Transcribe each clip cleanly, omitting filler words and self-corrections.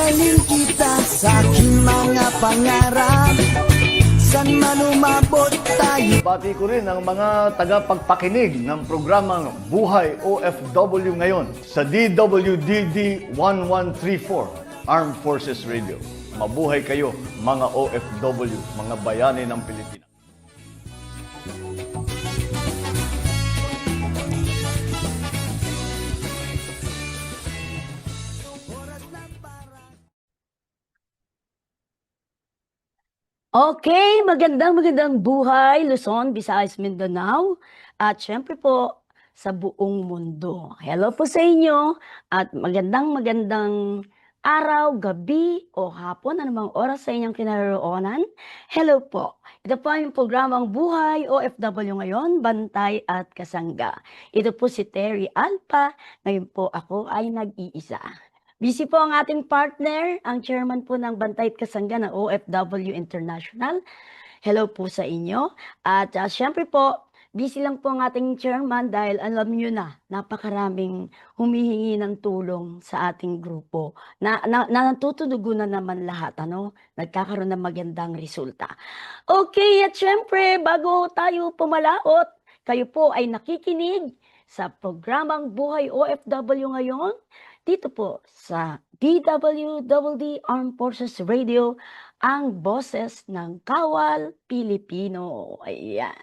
Ihalin kita sa aking mga pangarap, san man umabot tayo. Bati ko rin ang mga tagapagpakinig ng programang Buhay OFW ngayon sa DWDD 1134 Armed Forces Radio. Mabuhay kayo mga OFW, mga bayani ng Pilipinas. Okay, magandang buhay, Luzon, Visayas, Mindanao, at syempre po sa buong mundo. Hello po sa inyo at magandang araw, gabi o hapon, anumang oras sa inyong kinaroroonan. Hello po. Ito po ang programang Buhay OFW ngayon, Bantay at Kasangga. Ito po si Terry Alpa. Ngayon po ako ay nag-iisa. Busy po ang ating partner, ang chairman po ng Bantay at Kasangga ng OFW International. Hello po sa inyo. At syempre po, busy lang po ang ating chairman dahil alam nyo na, napakaraming humihingi ng tulong sa ating grupo. Natutudugan na naman lahat, nagkakaroon ng magandang resulta. Okay, at syempre, bago tayo pumalaot, kayo po ay nakikinig sa programang Buhay OFW ngayon, dito po sa DWDD Armed Forces Radio, ang boses ng Kawal Pilipino. Ayan.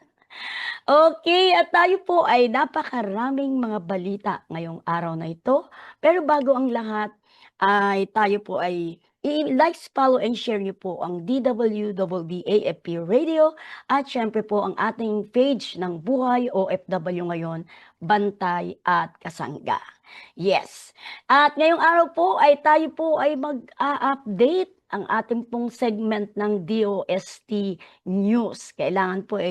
Okay, at tayo po ay napakaraming mga balita ngayong araw na ito. Pero bago ang lahat, ay tayo po ay i-like, follow, and share niyo po ang DWDD AFP Radio at syempre po ang ating page ng Buhay OFW ngayon, Bantay at Kasangga. Yes. At ngayong araw po ay tayo po ay mag-update ang ating pong segment ng DOST News. Kailangan po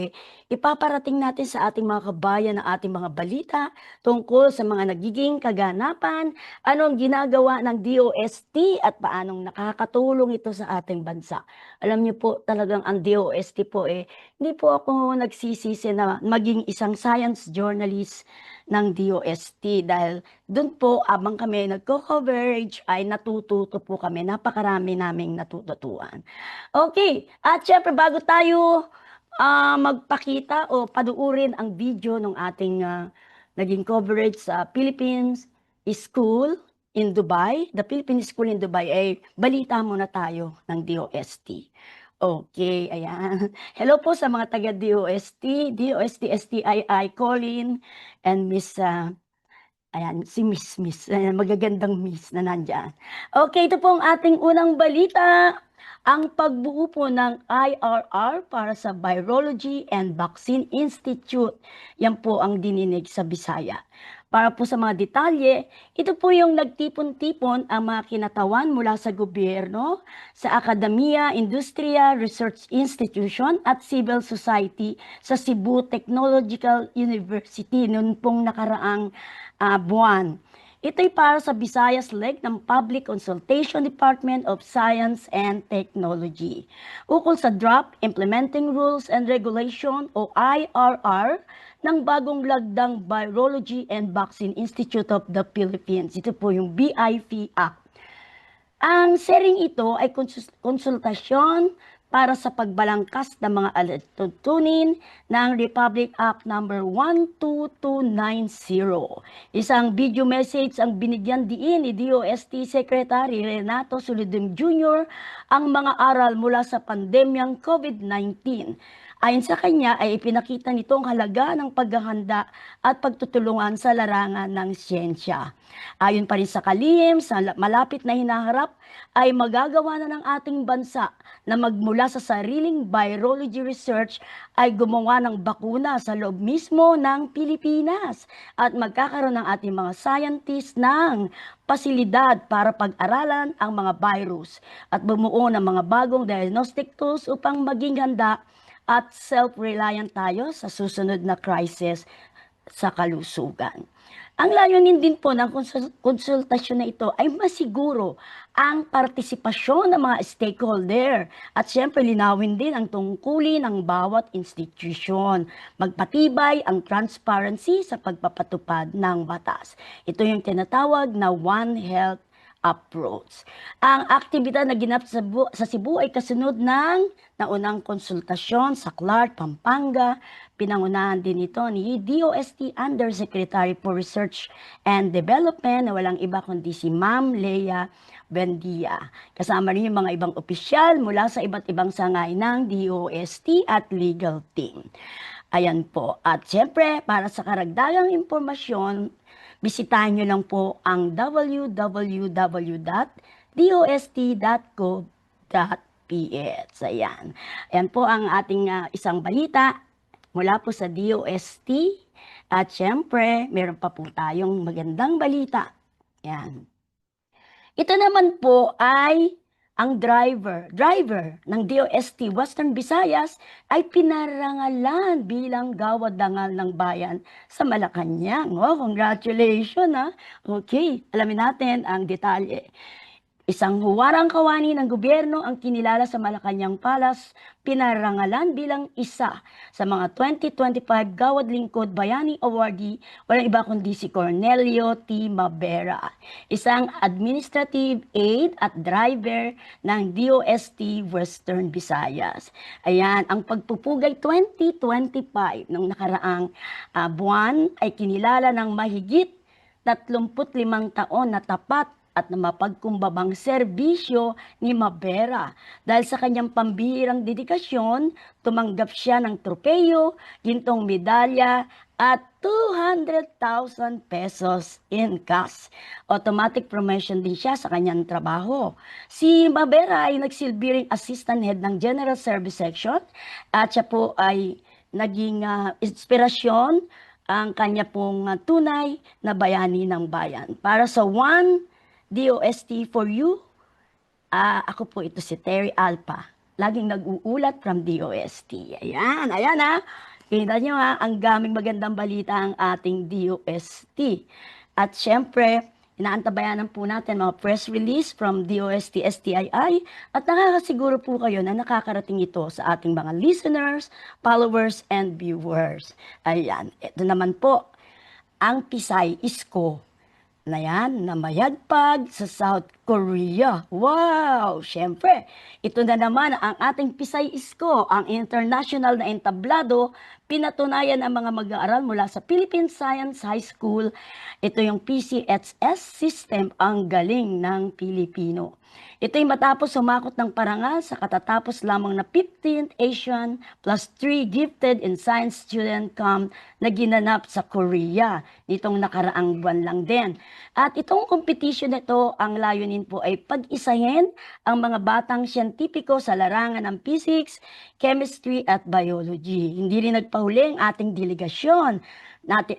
ipaparating natin sa ating mga kabayan ang ating mga balita tungkol sa mga nagiging kaganapan, anong ginagawa ng DOST at paanong nakakatulong ito sa ating bansa. Alam niyo po talagang ang DOST po hindi po ako nagsisisi na maging isang science journalist ng DOST dahil doon po abang kami nagko-coverage ay natututo po kami, napakarami naming natututuan. Okay, at syempre bago tayo magpakita o panuurin ang video ng ating naging coverage sa Philippines School in Dubai, the Philippine School in Dubai, balita muna tayo ng DOST. Okay, ayan. Hello po sa mga taga-DOST, STII, Colin, and Miss, ayan, si Miss, magagandang Miss na nandyan. Okay, ito po ang ating unang balita. Ang pagbuo po ng IRR para sa Virology and Vaccine Institute. Yan po ang dininig sa Bisaya. Para po sa mga detalye, ito po yung nagtipon-tipon ang mga kinatawan mula sa gobyerno, sa akademya, industriya, research institution at civil society sa Cebu Technological University noon pong nakaraang buwan. Ito'y para sa Visayas leg ng Public Consultation Department of Science and Technology. Ukol sa Draft Implementing Rules and Regulation o IRR ng bagong lagdang Virology and Vaccine Institute of the Philippines. Ito po yung BIP Act. Ang sharing ito ay konsultasyon para sa pagbalangkas ng mga alatutunin ng Republic Act No. 12290. Isang video message ang binigyan diin ni DOST Secretary Renato Solidum Jr. ang mga aral mula sa pandemyang COVID-19. Ayon sa kanya ay ipinakita nito ang halaga ng paghahanda at pagtutulungan sa larangan ng siyensya. Ayon pa rin sa kalihim, sa malapit na hinaharap ay magagawa na ng ating bansa na magmula sa sariling virology research ay gumawa ng bakuna sa loob mismo ng Pilipinas at magkakaroon ng ating mga scientists ng pasilidad para pag-aralan ang mga virus at bumuo ng mga bagong diagnostic tools upang maging handa at self-reliant tayo sa susunod na crisis sa kalusugan. Ang layunin din po ng konsultasyon na ito ay masiguro ang partisipasyon ng mga stakeholder at siyempre linawin din ang tungkulin ng bawat institusyon. Magpatibay ang transparency sa pagpapatupad ng batas. Ito yung tinatawag na One Health approach. Ang aktibidad na ginap sa Cebu ay kasunod ng naunang konsultasyon sa Clark, Pampanga. Pinangunahan din ito ni DOST Undersecretary for Research and Development na walang iba kundi si Ma'am Lea Bendia. Kasama rin yung mga ibang opisyal mula sa iba't ibang sangay ng DOST at legal team. Ayan po. At syempre, para sa karagdagang impormasyon, bisitahin nyo lang po ang www.dost.gov.ph. Ayan. Ayan po ang ating isang balita mula po sa DOST. At syempre, meron pa po tayong magandang balita. Ayan. Ito naman po ay ang driver ng DOST Western Visayas ay pinarangalan bilang gawad-dangal ng bayan sa Malacanang. Oh, congratulations ha. Okay, alamin natin ang detalye. Isang huwarang kawani ng gobyerno ang kinilala sa Malacanang Palace, pinarangalan bilang isa sa mga 2025 Gawad Lingkod Bayani Awardee, walang iba kundi si Cornelio T. Mabera, isang administrative aide at driver ng DOST Western Visayas. Ayan, ang pagpupugay 2025 ng nakaraang buwan ay kinilala ng mahigit 35 taon na tapat at na mapagkumbabang serbisyo ni Mabera. Dahil sa kanyang pambihirang dedikasyon, tumanggap siya ng tropeyo, gintong medalya, at 200,000 pesos in cash. Automatic promotion din siya sa kanyang trabaho. Si Mabera ay nagsilbi ring assistant head ng General Service Section at siya po ay naging inspirasyon ang kanya pong tunay na bayani ng bayan. Para sa One DOST for You, ako po ito si Terry Alpa. Laging nag-uulat from DOST. Ayan, ayan ha. Kita nyo ha, ang gaming magandang balita ang ating DOST. At syempre, inaantabayanan po natin mga press release from DOST STII at nakakasiguro po kayo na nakakarating ito sa ating mga listeners, followers, and viewers. Ayan, ito naman po, ang Pisay Isko na yan, na mayagpag sa South Korea. Wow! Siyempre, ito na naman ang ating Pisay Isko, ang international na entablado, pinatunayan ang mga mag-aaral mula sa Philippine Science High School. Ito yung PCHS system, ang galing ng Pilipino. Ito ay matapos sumakot ng parangal sa katatapos lamang na 15th Asian plus 3 Gifted in Science Student Camp na ginanap sa Korea nitong nakaraang buwan lang din. At itong competition na ito, ang layunin po ay pag-isahin ang mga batang siyentipiko sa larangan ng physics, chemistry at biology. Hindi rin nagpahuli ang ating delegasyon.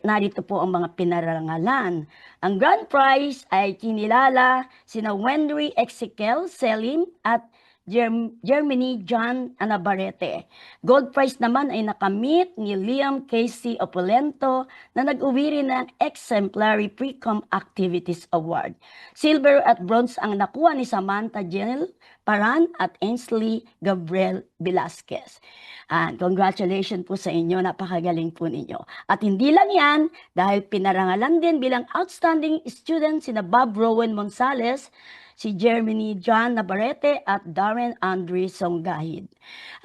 Narito po ang mga pinarangalan. Ang grand prize ay kinilala sina Wenry Ezekiel Selim at Germany John Anabarete. Gold prize naman ay nakamit ni Liam Casey Opulento na nag-uwi rin ng Exemplary Pre-Com Activities Award. Silver at bronze ang nakuha ni Samantha Jenel Paran at Ainsley Gabriel Velasquez. And congratulations po sa inyo, napakagaling po ninyo. At hindi lang yan, dahil pinarangalan din bilang outstanding student sina Bob Rowan Monsales, si Germany John Navarrete at Darren Andre Songgahid.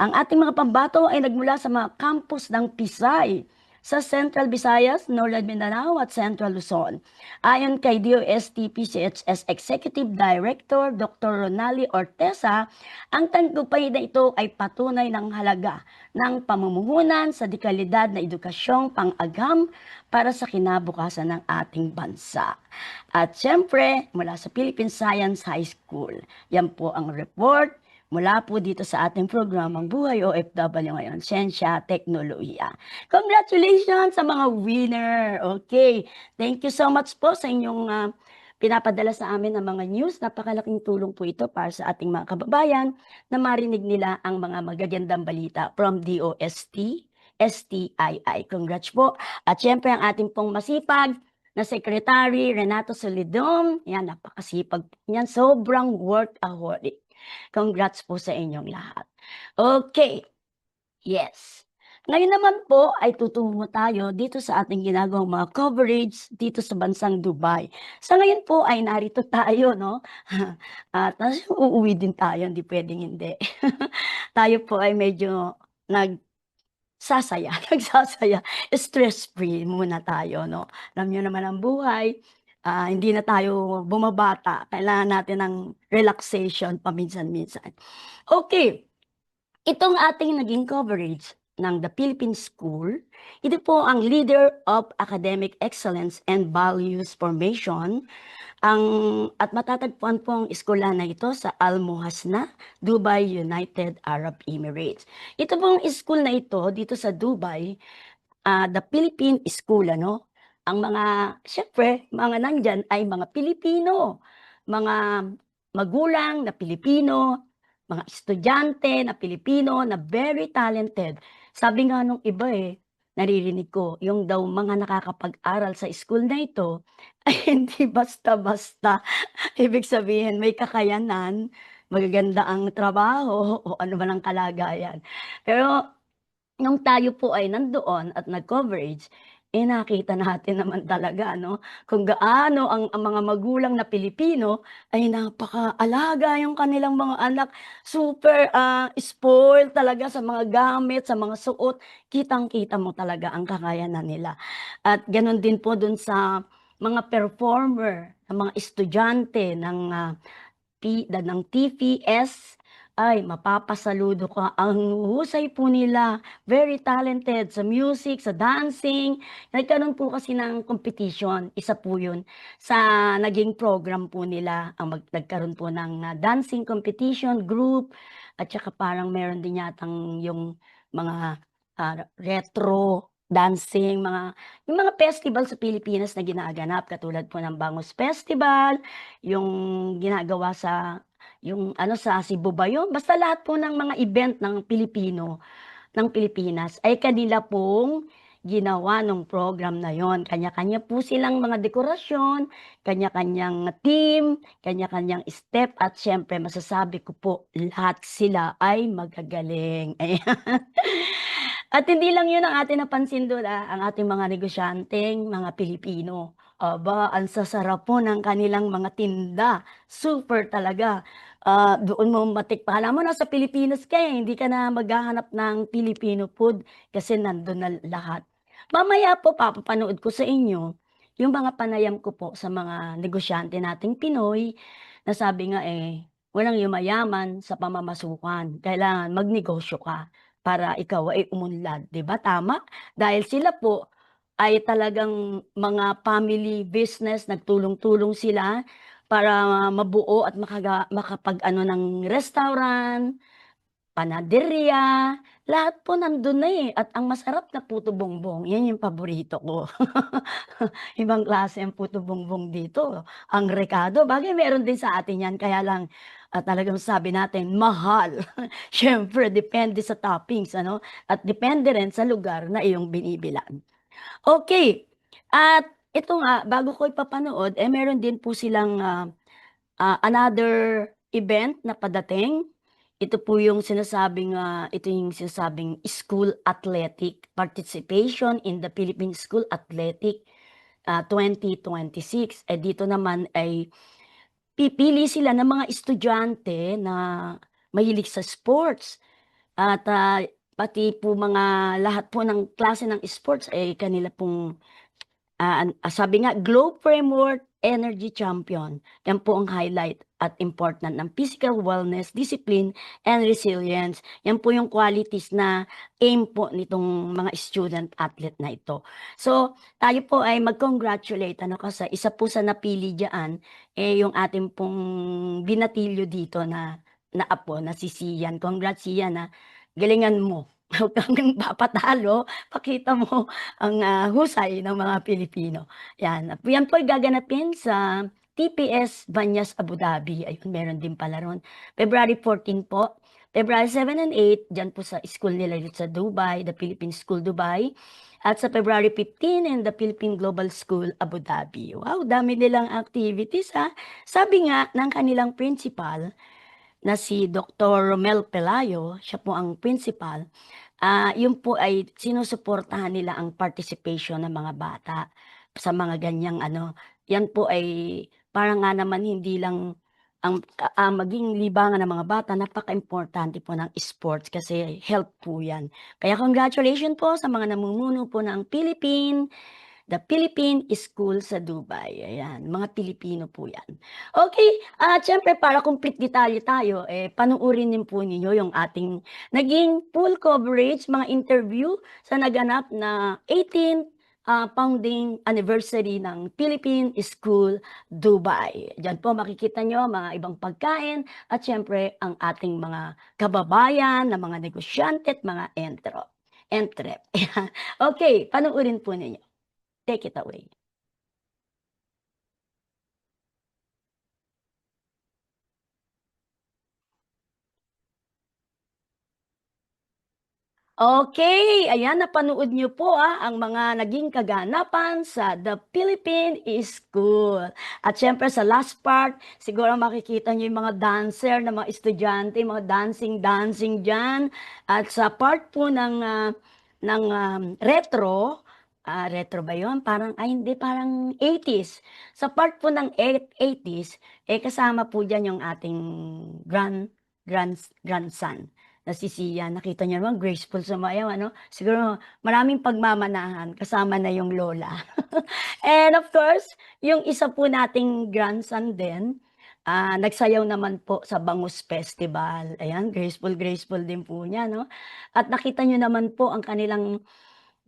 Ang ating mga pambato ay nagmula sa mga campus ng Pisay, sa Central Visayas, Northern Mindanao at Central Luzon. Ayon kay DOST PCHS Executive Director Dr. Ronali Ortesa, ang tagumpay na ito ay patunay ng halaga ng pamumuhunan sa dekalidad na edukasyong pang-agam para sa kinabukasan ng ating bansa. At syempre, mula sa Philippine Science High School, yan po ang report mula po dito sa ating programang Buhay OFW ngayon, Siyensya, Teknolohiya. Congratulations sa mga winner! Okay, thank you so much po sa inyong pinapadala sa amin ng mga news. Napakalaking tulong po ito para sa ating mga kababayan na marinig nila ang mga magagandang balita from DOST, STII. Congrats po. At syempre ang ating pong masipag na Secretary Renato Solidum, yan, napakasipag yan, sobrang workaholic. Congrats po sa inyong lahat. Okay. Yes. Ngayon naman po ay tutungo tayo dito sa ating ginagawang mga coverage dito sa bansang Dubai. Sa ngayon po ay narito tayo 'no, at uuwi din tayo, hindi puwedeng hindi. Tayo po ay medyo nagsasaya, nagsasaya, stress-free muna tayo 'no. Alam niyo naman ang buhay, hindi na tayo bumabata, kailangan natin ng relaxation paminsan-minsan. Okay. Itong ating naging coverage ng The Philippine School, ito po ang Leader of Academic Excellence and Values Formation, ang at matatagpuan po ang eskuwelahan na ito sa Al Muhasna, Dubai, United Arab Emirates. Ito pong school na ito dito sa Dubai, The Philippine School ano, ang mga siyempre mga nandiyan ay mga Pilipino, mga magulang na Pilipino, mga estudyante na Pilipino na very talented. Sabi nga nung iba, naririnig ko yung daw mga nakakapag-aral sa school na ito ay hindi basta-basta. Ibig sabihin may kakayanan, magaganda ang trabaho o ano man ang kalagayan. Pero nung tayo po ay nandoon at nag-coverage, nakita natin naman talaga 'no, kung gaano ang mga magulang na Pilipino ay napakaalaga yung kanilang mga anak, super, spoiled talaga sa mga gamit, sa mga suot, kitang-kita mo talaga ang kakayanan nila. At gano'n din po dun sa mga performer, ng mga estudyante ng TVS, ay mapapasaludo ka, ang husay po nila, very talented sa music, sa dancing. Nagkaroon po kasi ng competition, isa po yun sa naging program po nila, nagkaroon po ng, dancing competition group at saka parang meron din yatang yung mga, retro dancing, yung mga festival sa Pilipinas na ginaganap katulad po ng Bangus Festival, yung ginagawa yung ano sa Cebu ba yun? Basta lahat po ng mga event ng Pilipino, ng Pilipinas ay kanila pong ginawa nung program na yon. Kanya-kanya po silang mga dekorasyon, kanya-kanyang team, kanya-kanyang step at siyempre masasabi ko po lahat sila ay magagaling. Ayan. At hindi lang yun ang ating napansin dun, ang ating mga negosyanteng mga Pilipino. Aba, ang sasarap po ng kanilang mga tinda, super talaga. Doon mo akala mo nasa Pilipinas ka, hindi ka na maghahanap ng Filipino food kasi nandun na lahat. Mamaya po papapanood ko sa inyo yung mga panayam ko po sa mga negosyante nating Pinoy na sabi nga, walang yumayaman sa pamamasukan, kailangan magnegosyo ka para ikaw ay umunlad, 'di ba tama? Dahil sila po ay talagang mga family business, nagtulong-tulong sila para mabuo at makapag-ano ng restaurant, panaderya, lahat po nandun na, at ang masarap na puto bongbong, 'yan yung paborito ko. Ibang klase ang puto bongbong dito, ang rekado, bagay meron din sa atin 'yan kaya lang, talagang sabi natin mahal. Siyempre depende sa toppings ano, at depende rin sa lugar na iyong binibilhan. Okay, at ito nga bago ko ipapanood, meron din po silang, another event na padating. Ito yung sinasabing school athletic participation in the Philippine School Athletic, 2026. Dito naman ay pipili sila ng mga estudyante na mahilig sa sports at, pati po lahat po ng klase ng sports ay kanila pong sabi nga Globe Framework Energy Champion, yan po ang highlight at important ng physical wellness, discipline, and resilience. Yan po yung qualities na aim po nitong mga student athlete na ito. So, tayo po ay mag-congratulate ano kasi isa po sa napili diyan, yung ating pong binatilyo dito na apo na si Sian. Congrats Sian, galingan mo. Huwag kang papatalo, pakita mo ang, husay ng mga Pilipino. Yan po ay gaganapin sa TPS Banyas, Abu Dhabi, ayun meron din pala ro'n. February 14 po, February 7 and 8 diyan po sa school nila dito sa Dubai, the Philippine School Dubai, at sa February 15 in the Philippine Global School Abu Dhabi. Wow, dami nilang activities, Sabi nga ng kanilang principal na si Dr. Romel Pelayo, siya po ang principal, Yun po ay sinusuportahan nila ang participation ng mga bata sa mga ganyang ano, yan po ay para nga naman hindi lang maging libangan ng mga bata, napakaimportante po ng sports kasi health po yan. Kaya congratulations po sa mga namumuno po ng The Philippine School sa Dubai, ayan, mga Pilipino po yan. Okay, at siyempre para complete detalye tayo, panoorin din po ninyo yung ating naging full coverage, mga interview sa naganap na 18th founding anniversary ng Philippine School Dubai. Diyan po makikita nyo mga ibang pagkain at siyempre ang ating mga kababayan na mga negosyante at mga entrep. Okay, panoorin po ninyo. Take it away. Okay, ayan napanood niyo po ang mga naging kaganapan sa The Philippine School. At siyempre sa last part, siguro makikita niyo yung mga dancer na mga estudyante, mga dancing diyan. At sa part po ng retro, retro ba 'yon? Parang hindi parang 80s. Sa part po ng 80s, kasama po diyan yung ating grandson na si Sia. Nakita niyo naman graceful sumayaw ano? Siguro maraming pagmamanahan, kasama na yung lola. And of course, yung isa po nating grandson din, nagsayaw naman po sa Bangus Festival. Ayan, graceful din po niya 'no. At nakita niyo naman po ang kanilang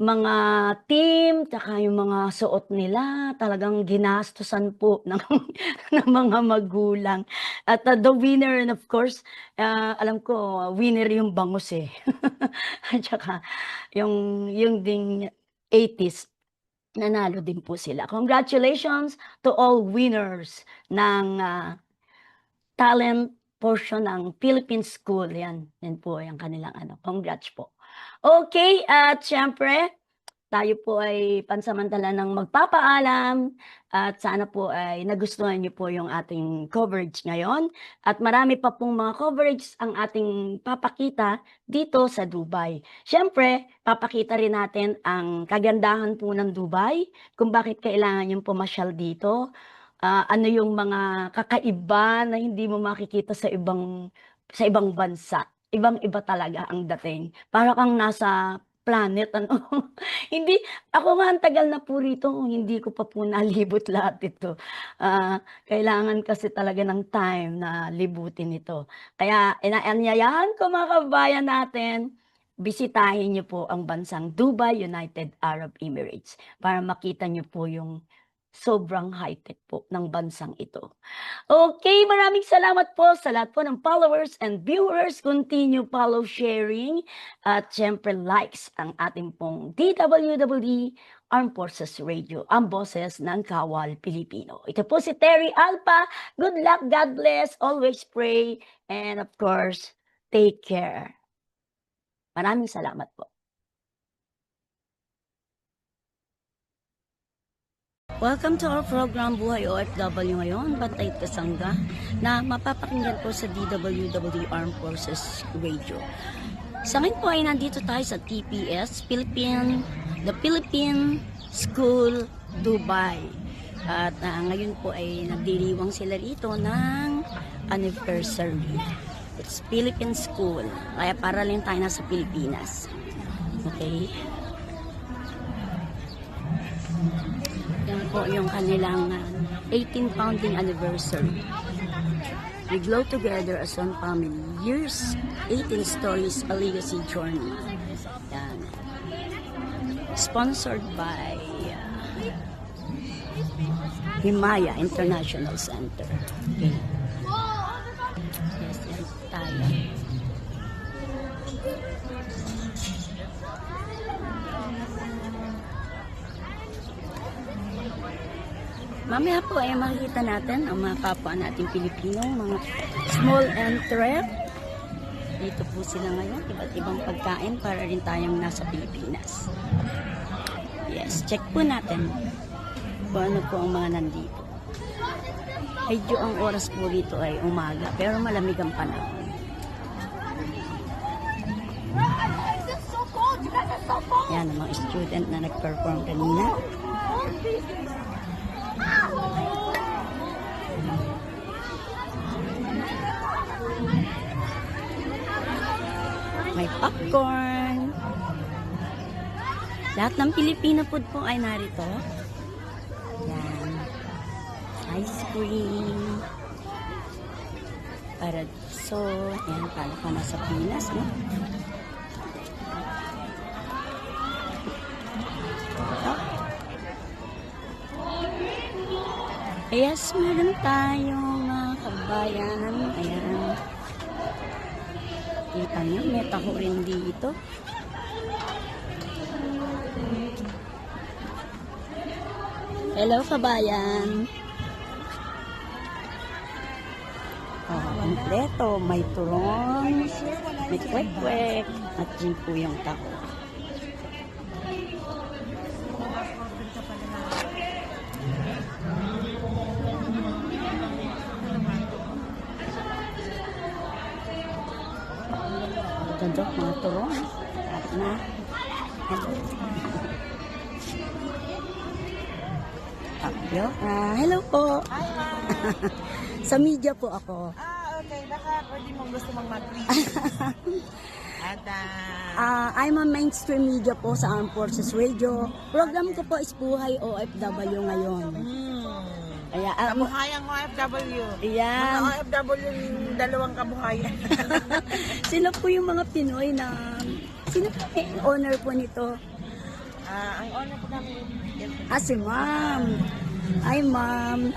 mga team, tsaka yung mga suot nila, talagang ginastusan po ng ng mga magulang. At, the winner and of course, alam ko winner yung bangus, At tsaka yung ding 80s, nanalo din po sila. Congratulations to all winners ng, talent portion ng Philippine School, yan po ang kanilang ano, congrats po. Okay, at siyempre tayo po ay pansamantala ng magpapaalam at sana po ay nagustuhan niyo po yung ating coverage ngayon at marami pa pong mga coverage ang ating papakita dito sa Dubai. Siyempre, papakita rin natin ang kagandahan po ng Dubai, kung bakit kailangan yung pumasyal dito, ano yung mga kakaiba na hindi mo makikita sa ibang bansa. Ibang-iba talaga ang dating. Para kang nasa planet ano. Hindi ako nga ang tagal na po rito, hindi ko pa po nalibot lahat ito. Kailangan kasi talaga ng time na libutin ito. Kaya inaanyayahan ko mga kababayan natin, bisitahin niyo po ang bansang Dubai, United Arab Emirates para makita niyo po yung sobrang high-tech po ng bansang ito. Okay, maraming salamat po sa lahat po ng followers and viewers. Continue follow, sharing, at syempre likes ang ating pong DWWD Armed Forces Radio, ang boses ng Kawal Pilipino. Ito po si Terry Alpa. Good luck, God bless, always pray, and of course, take care. Maraming salamat po. Welcome to our program Buhay OFW ngayon, Bantay Kasangga, na mapapakinggan po sa DWWD Armed Forces Radio. Sa ngayon po ay nandito tayo sa TPS, The Philippine School Dubai. At ngayon po ay nagdiriwang sila rito ng anniversary. It's Philippine School, kaya para lang tayo nasa Pilipinas. Okay? Yan po yung kanilang 18th founding anniversary. We glow together as one family. Years, 18 stories, a legacy journey. Yan. Sponsored by Himaya International Center. Okay. Yes, yan tayo. Mamaya po ay makikita natin ang mga kapwa nating Pilipino, mga small entrep. Dito po sila ngayon, iba't ibang pagkain para rin tayong nasa Pilipinas. Yes, check po natin kung ano po ang mga nandito. Medyo ang oras po dito ay umaga, pero malamig ang panahon. Yan ang mga student na nag-perform kanina. May popcorn. Lahat ng Filipino food po ay narito. Yan. Ice cream. Paradiso. Yan, paano ka nasa Pinas, no? Yes, meron tayong mga kabayan. Ayan. Kita nyo, may taho rin dito. Hello, kabayan. Oh, kompleto. May turon, may kwek-kwek, at yun po yung taho. Ganda, mga turon. At na. Tapyo. Hello po. Hi, ma'am. Sa media po ako. Okay. Baka pwede mong gusto mong mag-read. At, I'm a mainstream media po sa Armed Forces Radio. Program ko po is Buhay OFW ngayon. Kaya, kabuhayang OFW. Ayan. Mga OFW yung dalawang kabuhayan. Sila po yung mga Pinoy na, sino po yung owner po nito? Ang honor po namin, Si Ma'am. Ay, Ma'am.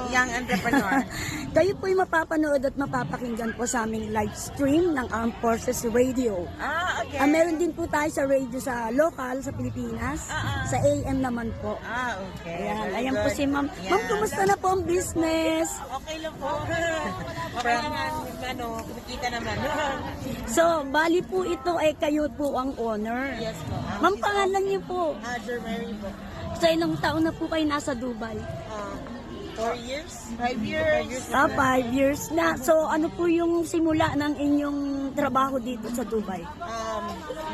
young entrepreneur. Kayo po yung mapapanood at mapapakinggan po sa aming live stream ng Armed Forces Radio. Okay. Meron din po tayo sa radio sa local, sa Pilipinas. Sa AM naman po. Okay. Ayan, Very ayan po good. si Ma'am. Yeah. Ma'am, kumusta na po ang business? Okay lang po. Okay naman, kumikita naman. So, bali po ito ay kayo po ang owner. Yes po. Ma'am, pangalan niyo po. Jermary po. Sa ilang taon na po kayo nasa Dubai? 4 years? 5 years. 5 years na. So, ano po yung simula ng inyong trabaho dito sa Dubai?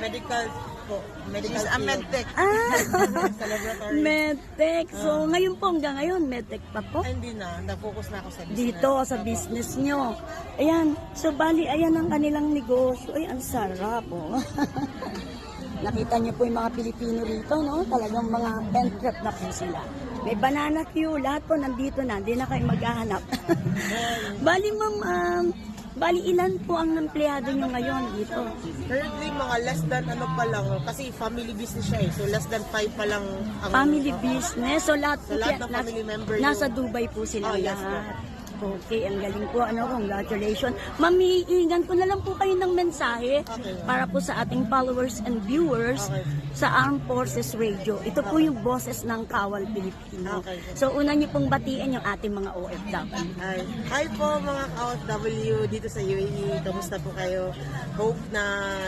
Medical po. She's a medtech. Sa laboratory. Medtech. So, ngayon po hanggang ngayon, medtech pa po? Hindi na. Na-focus na ako sa business. Dito sa business nyo. Ayan. So, bali, ayan ang kanilang negosyo. Ay, ang sarap, oh. Nakita niyo po yung mga Pilipino rito, no? Talagang mga entrep na po sila. May banana queue, lahat po nandito na. Hindi na kayo maghahanap. Bali, ma'am, bali ilan po ang empleyado nyo ngayon dito? Currently, mga less than pa lang. Kasi family business siya eh. So, less than 5 pa lang ang... Family business. So, lahat po So, lahat kaya- ng family member nasa yung- Dubai po sila Yes, lahat. Okay, ang galing po. Congratulations. Mamiigan ko na lang po kayo ng mensahe Okay. para po sa ating followers and viewers Okay. sa Armed Forces Radio. Ito po yung boses ng Kawal Pilipino. Okay. So, una niyo pong batiin yung ating mga OFW. Hi po mga OFW dito sa UAE. Kamusta po kayo? Hope na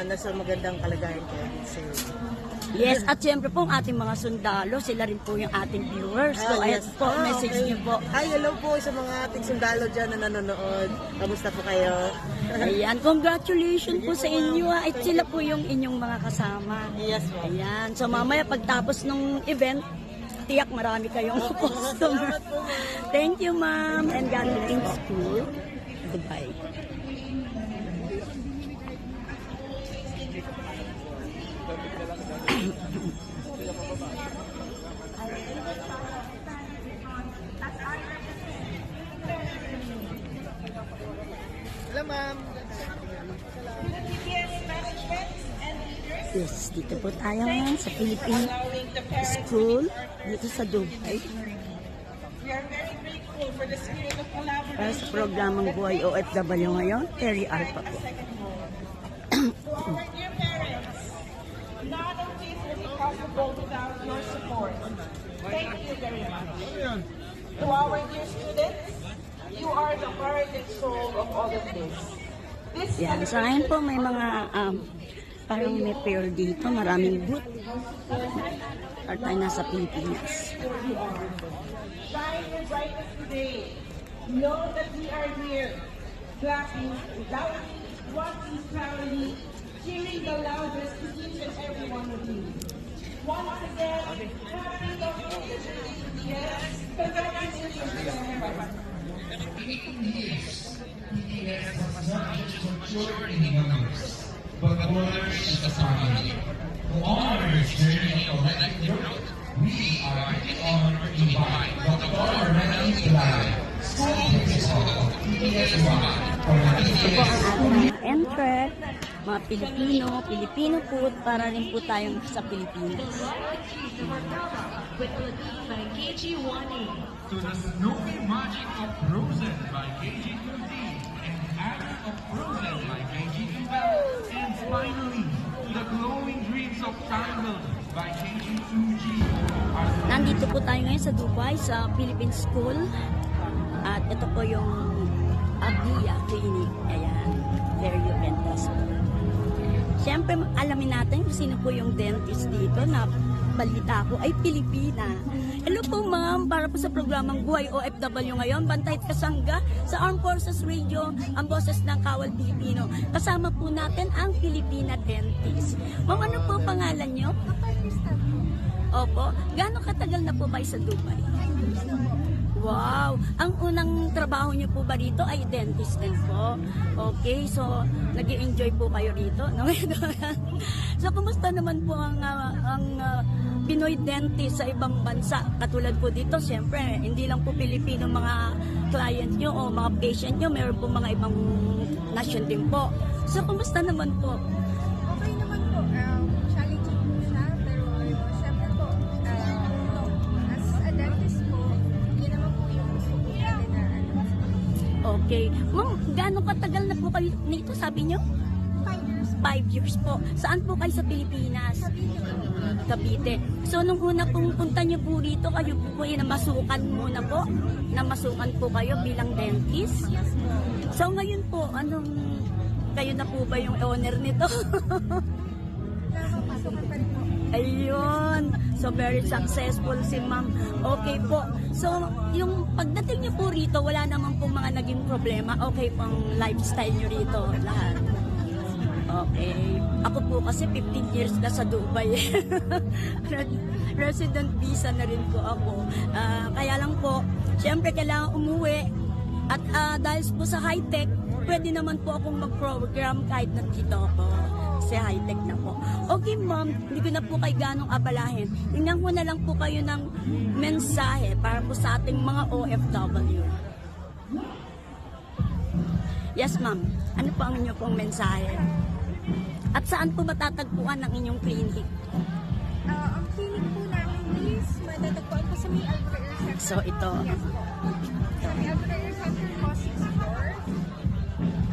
nasa magandang kalagayan kayo dito sa UAE. Yes, at syempre po ang ating mga sundalo, sila rin po yung ating viewers. So, ayan po, message okay. niyo po. Hi, hello po sa mga ating sundalo dyan na nanonood. Kamusta po kayo? Ayan, congratulations po sa inyo. At sila po yung inyong mga kasama. Yes po. Ayan, so mamaya pagtapos ng event, tiyak marami kayong customer. Salamat po, ma'am. Thank you, ma'am. And God bless school. Goodbye. Hello, ma'am. Yes, dito po tayo ngayon sa Philippine School, dito sa Dubai. We are very grateful for the spirit of collaboration. Para sa programang Buhay OFW ngayon, Terry Alpha po. To our dear parents, none of this would be possible without your support. Thank you very much. To our dear students, you are the heart and soul of all of this. This Yan, sa ngayon po may mga parang may fair dito, maraming booth. Or tayo nasa Pilipinas. shine your brightness today. Know that we are here, clapping loudly, watching proudly, cheering the loudest to each and every one of you. Once again, happy Community Yes, congratulations to everyone. But others as a family. To honor this journey of collective growth, we are honored to invite Dr. Renal Ilaya, School Principal of PBS1 for the Ito po ang ating entree, mga Pilipino po, para rin po tayong sa Pilipinas. To the Snowy Magic of Frozen by KG2D and Attic of Frozen by KG2 and finally to the Glowing Dreams of Tangled by KG2G. Nandito po tayo ngayon sa Dubai, sa Philippine School. At ito po yung Abia Clinic. Ayan, there you can test po. Siyempre, alamin natin kung sino po yung dentist dito na balita ko ay Pilipina. Hello po ma'am, para po sa programang Buhay OFW ngayon, Bantay at Kasangga sa Armed Forces Radio, ang boses ng Kawal Pilipino. Kasama po natin ang Pilipina Dentist. Ma'am, ano po pangalan nyo? Opo, gaano katagal na po ba sa Dubai? Wow! Ang unang trabaho niyo po ba dito ay dentist din po? Okay, so nag-i-enjoy po kayo dito, no? So, kumusta naman po ang Pinoy dentist sa ibang bansa? Katulad po dito, siyempre, hindi lang po Pilipino mga client nyo o mga patient nyo, meron po mga ibang nation din po. So, kumusta naman po? Okay naman po. Challenging po siya, pero syempre po, as a dentist po, yun naman po yung gusto po natin na Okay. Ma'am, gaano katagal na po kayo nito, sabi nyo? 5 years. 5 years po. Saan po kayo sa Pilipinas? Cavite po. Cavite. So, nung una pong punta niyo po rito, kayo po ay namasukan muna po? Namasukan po kayo bilang dentist? Yes po. So, ngayon po, kayo na po ba yung owner nito? Napapasukan pa rin po. Ayun. So, very successful si ma'am. Okay po. So, yung pagdating niyo po rito, wala naman po mga naging problema. Okay po ang lifestyle niyo rito, lahat. Okay. Ako po kasi 15 years na sa Dubai. Resident visa na rin po ako. Kaya lang po, syempre kailangan umuwi. At dahil po sa high-tech, pwede naman po akong mag-program kahit nandito ako. Kasi high-tech na po. Okay ma'am, hindi ko na po kayo ganong abalahin. Tingnan ko na lang po kayo ng mensahe para po sa ating mga OFW. Yes ma'am, ano po ang inyo pong mensahe? At saan po matatagpuan ang inyong clinic? Ang clinic po namin is matatagpuan po sa may Alvaro Air Center. So ito. Yes po. Sa may Alvaro Air Center po, 6th floor.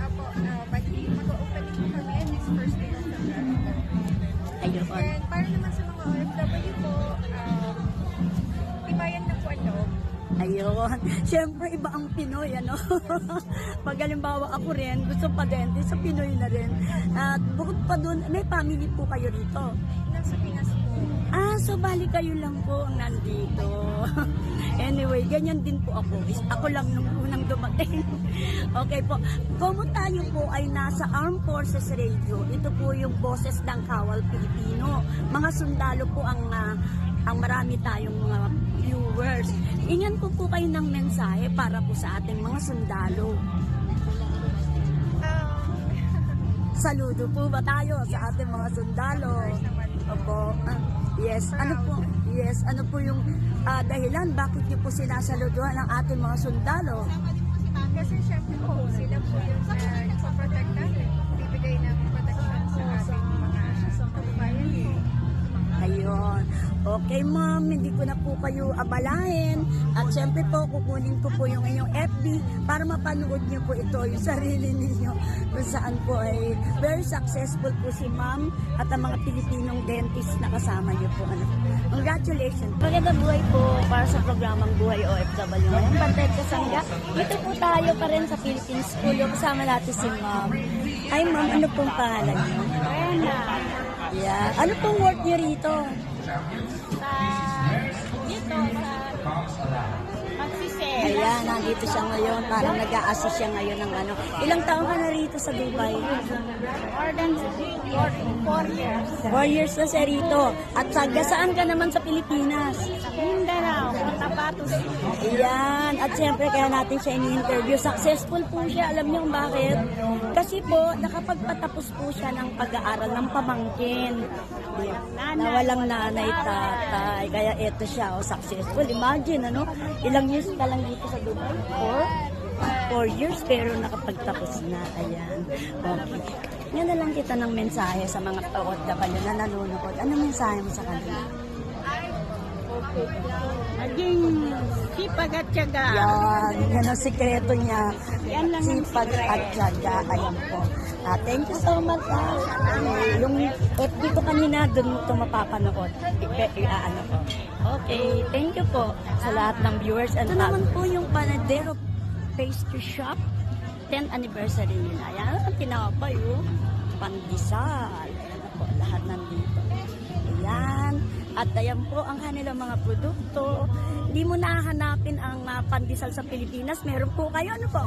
Apo, bali mag-opening po kami this first day of February. Ayun. And para naman sa mga OFW po, tibayan na po ang loob. Ayun. Siyempre, iba ang Pinoy, ano? Pag halimbawa ako rin, gusto pa din, sa Pinoy na rin. At bukod pa dun, may family po kayo rito. Nasa Pinas po. So bali kayo lang po ang nandito. Anyway, ganyan din po ako. Ako lang nung unang dumating. Okay po. Kung tayo po ay nasa Armed Forces Radio, ito po yung boses ng Kawal Pilipino. Mga sundalo po ang marami tayong mga viewers. Ingan po kayo ng mensahe para po sa ating mga sundalo. Saludo po ba tayo sa ating mga sundalo? Opo. Yes. Yes. Ano po yung dahilan bakit niyo po sinasaluduhan ang ating mga sundalo? Kasi syempre po, sila po yung nagpaprotect natin. Bibigay ng protection sa ating mga kababayan po. Ayun. Okay ma'am, hindi ko na po kayo abalahin. At syempre po, kukunin ko po yung inyong FB para mapanood niyo po ito, yung sarili ninyo. Kung saan po ay very successful po si ma'am at ang mga Pilipinong dentist na kasama niyo po. Congratulations. Magandang buhay po para sa programang Buhay OFW. Ngayon, Bantay at Kasangga. Dito po tayo pa rin sa Philippine School. Yung kasama natin si ma'am. Ay ma'am, ano pong pangalan niyo? Rena. Yeah. Ano pong work niyo rito? Dito, sa Magsisel. Ayan. nandito siya ngayon, parang nag-a-assist siya ngayon ng ano. Ilang taon ka na rito sa Dubai? More than 4 years. 4 years na siya rito. At saan ka naman sa Pilipinas? Mindanao, Cotabato City. Ayan. At siyempre, kaya natin siya ini-interview. Successful po siya. Alam niyo kung bakit? Kasi po, nakapagpatapos po siya ng pag-aaral ng pamangkin. Na walang nanay, tatay. Kaya eto siya, successful. Imagine, ano? Ilang years ka lang dito sa Dubai? 4 years, pero nakapagtapos na. Ayan. Okay. Yan na lang kita ng mensahe sa mga OFW na nanonood. Ano mensahe mo sa kanila? Naging sipag at tiyaga. Yan ang sikreto niya. Yan lang ang Sipag at tiyaga. Ayan po. Thank you so much. Yung FB ko kanina, doon ito mapapanood. Ano po. Okay, thank you po sa lahat ng viewers. And ito naman po yung Panadero Pastry Shop. 10th anniversary nila. Ayan, tinapay yung pandesal. Ayan na po, lahat nandito. Ayan. At ayan po ang kanilang mga produkto. Hindi mo nahanapin ang pandesal sa Pilipinas. Meron po kayo, ano po?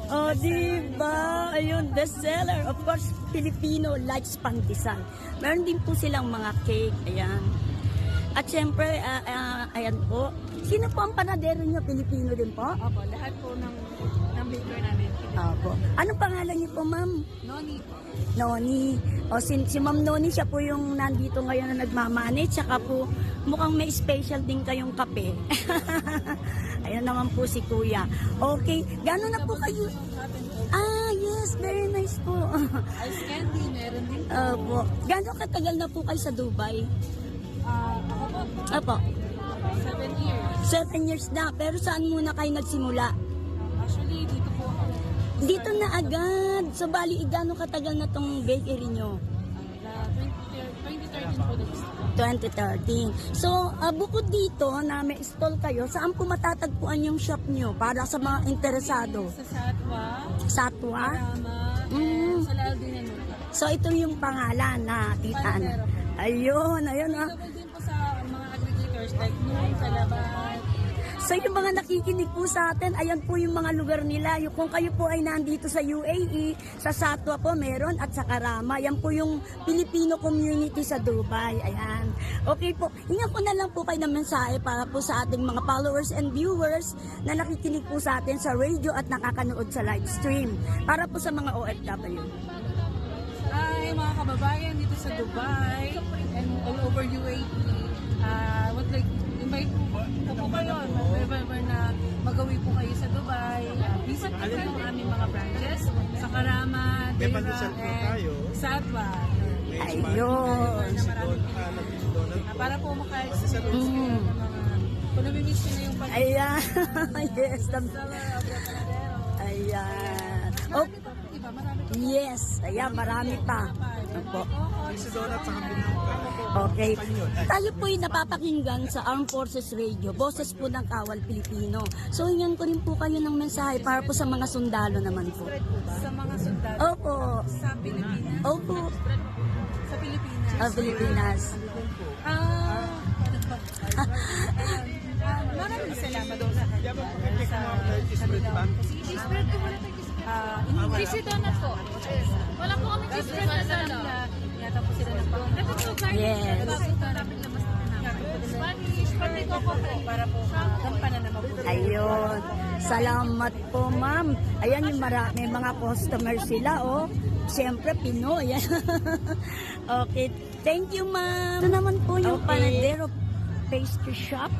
Oh, diba? Ayun, bestseller. Of course, Filipino likes pandesal. Meron din po silang mga cake. Ayan. At syempre, ayan po. Sino po ang panadero niyo? Pilipino din po? Opo, lahat po ng baker namin. Opo. Anong pangalan niyo po, ma'am? Noni po. Noni. O si Ma'am Noni, siya po yung nandito ngayon na nagmamanage. Saka po, mukhang may special din kayong kape. Ayan naman po si Kuya. Okay. Gano'n na po kayo? Yes. Very nice po. Ice candy, meron din. Opo. Gano'n katagal na po kayo sa Dubai? Ako po, Opo. 7 years. 7 years na. Pero saan muna kayo nagsimula? Actually, dito po ako. Dito na agad. So, bali, gano'n katagal na tong bakery nyo? 2013 po nag-start. 2013. So, bukod dito na may stall kayo, saan po matatagpuan yung shop nyo para sa mga interesado? Sa Satwa, Satwa? Rama, Mm. sa Laldin ano. So, ito yung pangalan na tita. Ayun. Available din po sa mga aggregators like Noon, Calaban. So, yung mga nakikinig po sa atin, ayan po yung mga lugar nila. Yung, kung kayo po ay nandito sa UAE, sa Satwa po meron at sa Karama. Yan po yung Filipino community sa Dubai. Ayan. Okay po. Hingan ko na lang po kayo ng mensahe para po sa ating mga followers and viewers na nakikinig po sa atin sa radio at nakakanood sa live stream. Para po sa mga OFW. Ay, mga kababayan dito sa Dubai and all over UAE, would like invite po kayo wherever na magawi po kayo sa Dubai. Visit po kayo ang aming mga branches sa Karama, Deira, and Satwa. Ayun. Para po maka-experience kayo ng mga kung namimiss nyo na yung pag- Ayan. Yes. sa Panadero. Ayan. Oh, Marami pa po, diba? Marami pa. yes. Ayan, marami pa. Opo. Okay. Tayo po yung napapakinggan sa Armed Forces Radio, boses po ng Kawal Pilipino. So, hingan ko rin po kayo ng mensahe para po sa mga sundalo naman po. Sa mga sundalo Opo. sa Pilipinas. Opo. Sa Pilipinas. Pilipinas. Maraming salamat daw sa kanila. Cheese spread ko wala tayong cheese donut po. Wala po kami cheese spread na donut. Yata po sila ng Yes. Spanish, pati ko po para po gampanan na mabuti. Ayun. Salamat po, ma'am. Ayan yung marami mga customer sila, oh. Siyempre, Pinoy. Okay. Thank you, ma'am. Ito naman po yung Panadero Pastry Shop.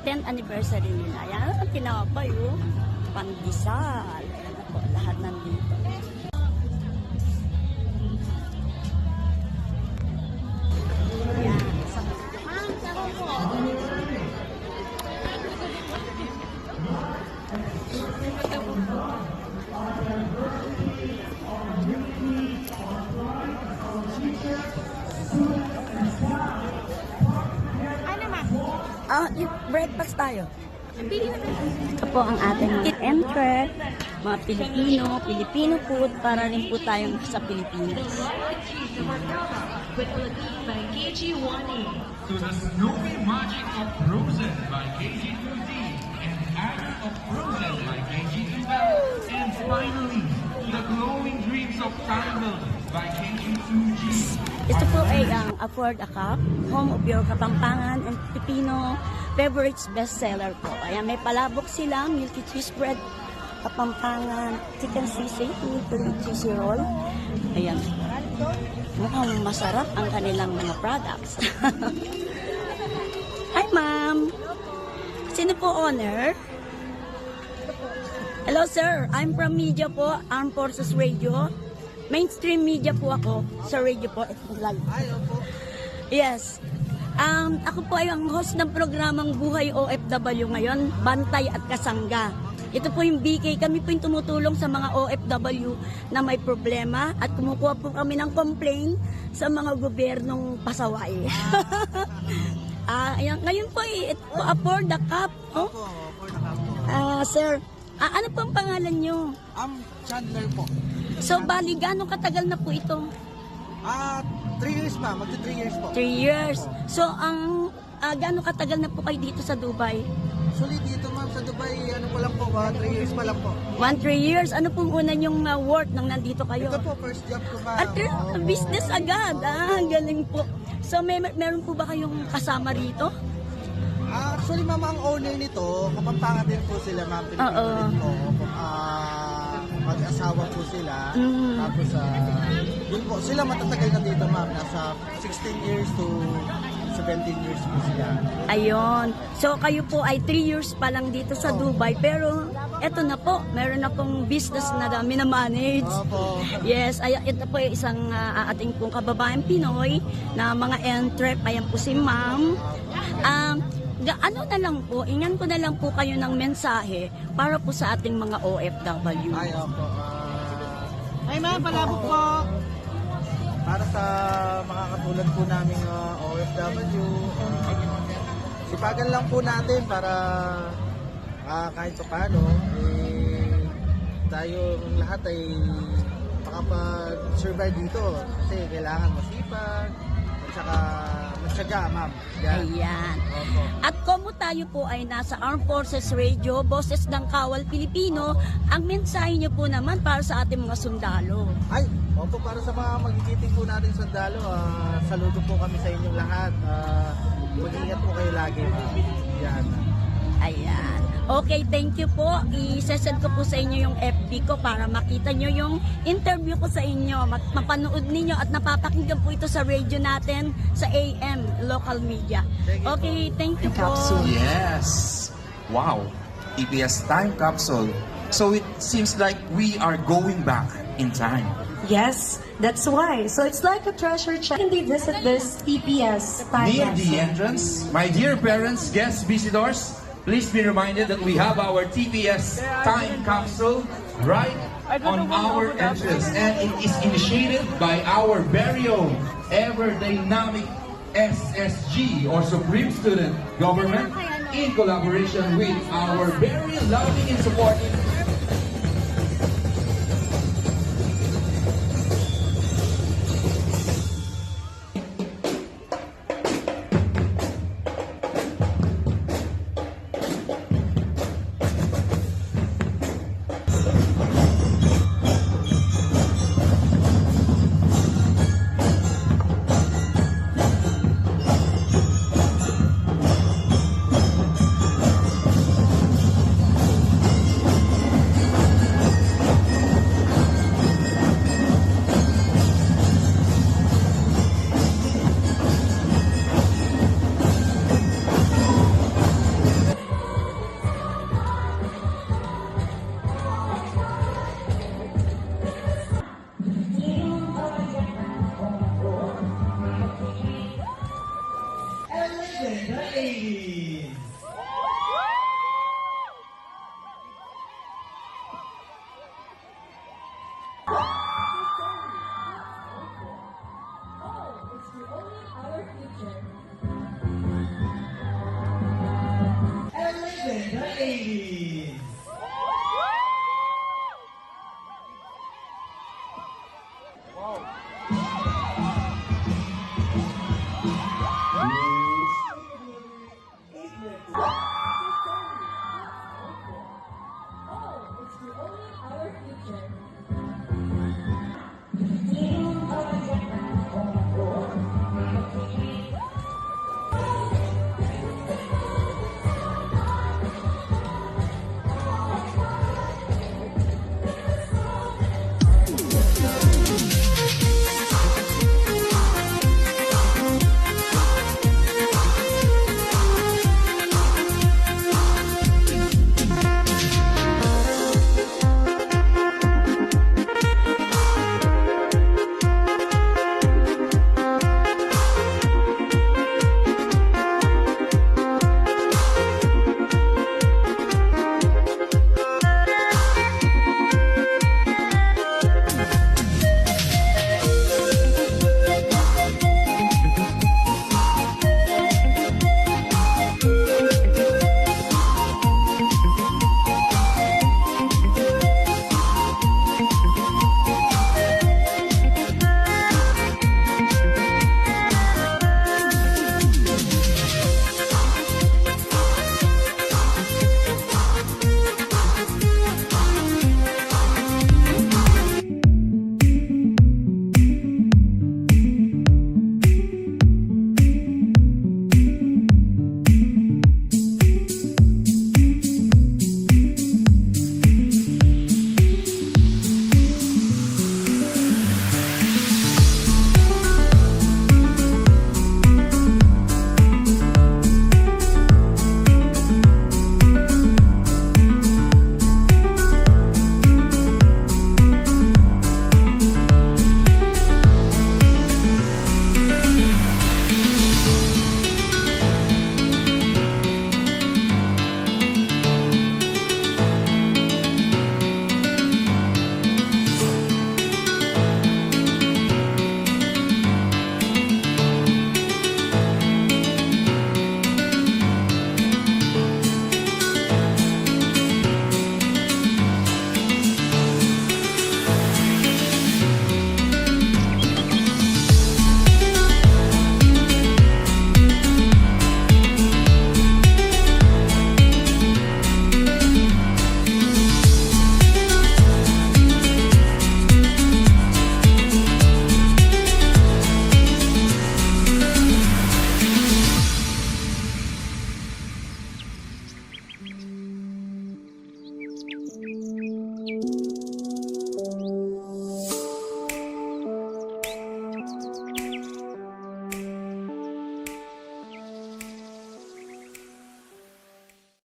10th anniversary nila. Ayan, tinapay, oh. Pandesal. Ayan na po, lahat nandito. Ayan. Ma'am, saka po. Yung breakfast tayo. Ito po ang ating eat and trek, mga Filipino food, para rin po tayong sa Pilipinas. By KG1E. To the snowy magic of Frozen by KG2D and finally, to the glowing dreams of Carmel by KU2G. Ito po ay ang Afford a Cup, home of your Kapampangan and Filipino beverage bestseller po. Ayan, may palabok sila, milky cheese bread, Kapampangan, chicken sisig, milky cheese roll. Ayan, mukhang masarap ang kanilang mga products. Hi, ma'am. Sino po owner? Hello, sir. I'm from media po, Armed Forces Radio. Mainstream media po ako sa radio po. Yes. Ako po ay ang host ng programang Buhay OFW ngayon, Bantay at Kasangga. Ito po yung BK. Kami po yung tumutulong sa mga OFW na may problema at kumukuha po kami ng complaint sa mga gobyernong pasaway. Ayan, ngayon po, ito po, Afford the Cup. Oh? Sir, ano po ang pangalan nyo? Chandler po. So, bali, gano'ng katagal na po ito? 3 years pa, magti 3 years po. 3 years. So, gano'ng katagal na po kayo dito sa Dubai? Actually dito ma'am sa Dubai, ano pa lang po, 3 years pa lang po. 3 years. Ano pong una yung work nang nandito kayo? Ito po, first job ko pa. At business agad. Ang galing po. So, meron po ba kayong kasama rito? Actually ma'am, ang owner nito, Kapampangan din po sila ma'am. Pilipino Oo. din po. Mag-asawa po sila. Mhm. Tapos, yun po, sila matatagal na dito ma'am. Nasa 16 years to 17 years po sila. Ayun. So, kayo po ay 3 years pa lang dito sa Dubai. Pero, eto na po. Meron na pong business na minamanage. Opo. Yes, ito po yung isang ating pong kababaeng Pinoy na mga entrep. Ayan po si ma'am. Ano na lang po, ingan ko na lang po kayo ng mensahe para po sa ating mga OFW. Ay, opo. Ay, ma'am, palabok po. Para sa mga katulad po naming OFW, sipagan lang po natin para kahit pa paano, tayo lahat ay makapag-survive dito. Kasi kailangan masipag at saka matyaga, ma'am. Yan. Ayan. Opo. At como tayo po ay nasa Armed Forces Radio, Boses ng Kawal Pilipino, ang mensahe niyo po naman para sa ating mga sundalo. Ay, opo, para sa mga magigiting po natin sundalo, saludo po kami sa inyong lahat. Mag-ingat po kayo lagi, ma'am. Yan. Ayan. Okay, thank you po. I-send ko po sa inyo yung FB ko para makita nyo yung interview ko sa inyo. Mapanood ninyo at napapakinggan po ito sa radio natin sa AM, local media. Okay, thank you po. Yes. Wow. EPS time capsule. So it seems like we are going back in time. Yes, that's why. So it's like a treasure check. Can they visit this EPS time Near the capsule? entrance, my dear parents, guests, visitors, please be reminded that we have our TPS time capsule right on our entrance, and it is initiated by our very own ever dynamic SSG or Supreme Student Government in collaboration with our very loving and supportive